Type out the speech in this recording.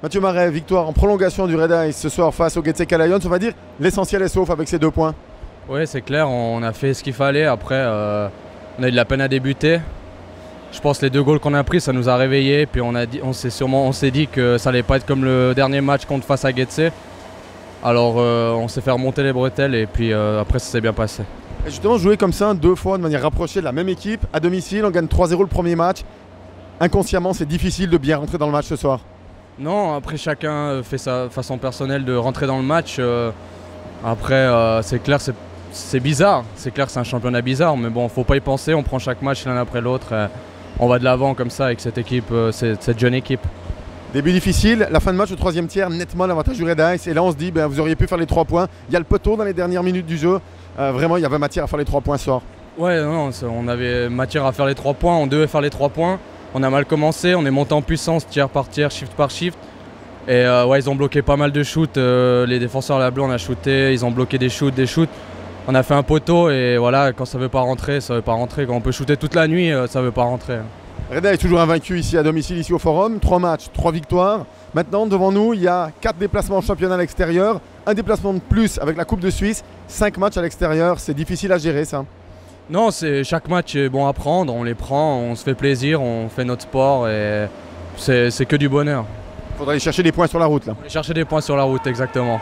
Mathieu Marais, victoire en prolongation du Red Ice ce soir face au Getseka Lions. On va dire l'essentiel est sauf avec ces 2 points. Oui, c'est clair, on a fait ce qu'il fallait. Après, on a eu de la peine à débuter. Je pense que les 2 goals qu'on a pris, ça nous a réveillés. Puis on s'est dit que ça allait pas être comme le dernier match contre face à Getse. Alors on s'est fait remonter les bretelles et puis après ça s'est bien passé. Et justement, jouer comme ça 2 fois de manière rapprochée de la même équipe, à domicile, on gagne 3-0 le premier match. Inconsciemment, c'est difficile de bien rentrer dans le match ce soir. Non, après chacun fait sa façon personnelle de rentrer dans le match. Après, c'est clair, c'est bizarre. C'est clair que c'est un championnat bizarre, mais bon, faut pas y penser. On prend chaque match l'un après l'autre. On va de l'avant comme ça avec cette équipe, cette jeune équipe. Début difficile, la fin de match au 3e tiers, nettement l'avantage du Red Ice. Et là, on se dit, vous auriez pu faire les 3 points. Il y a le poteau dans les dernières minutes du jeu. Vraiment, il y avait matière à faire les 3 points ce soir. Ouais, non, on avait matière à faire les 3 points. On devait faire les 3 points. On a mal commencé. On est monté en puissance, tiers par tiers, shift par shift. Et ouais, ils ont bloqué pas mal de shoots. Les défenseurs à la bleue, on a shooté. Ils ont bloqué des shoots. On a fait un poteau et voilà, quand ça veut pas rentrer, ça veut pas rentrer. Quand on peut shooter toute la nuit, ça veut pas rentrer. Red Ice toujours invaincu ici à domicile, ici au Forum. 3 matchs, 3 victoires. Maintenant, devant nous, il y a 4 déplacements en championnat à l'extérieur. Un déplacement de plus avec la Coupe de Suisse. 5 matchs à l'extérieur. C'est difficile à gérer, ça. Non, chaque match est bon à prendre. On les prend, on se fait plaisir, on fait notre sport et c'est que du bonheur. Il faudra aller chercher des points sur la route, là. Aller chercher des points sur la route, exactement.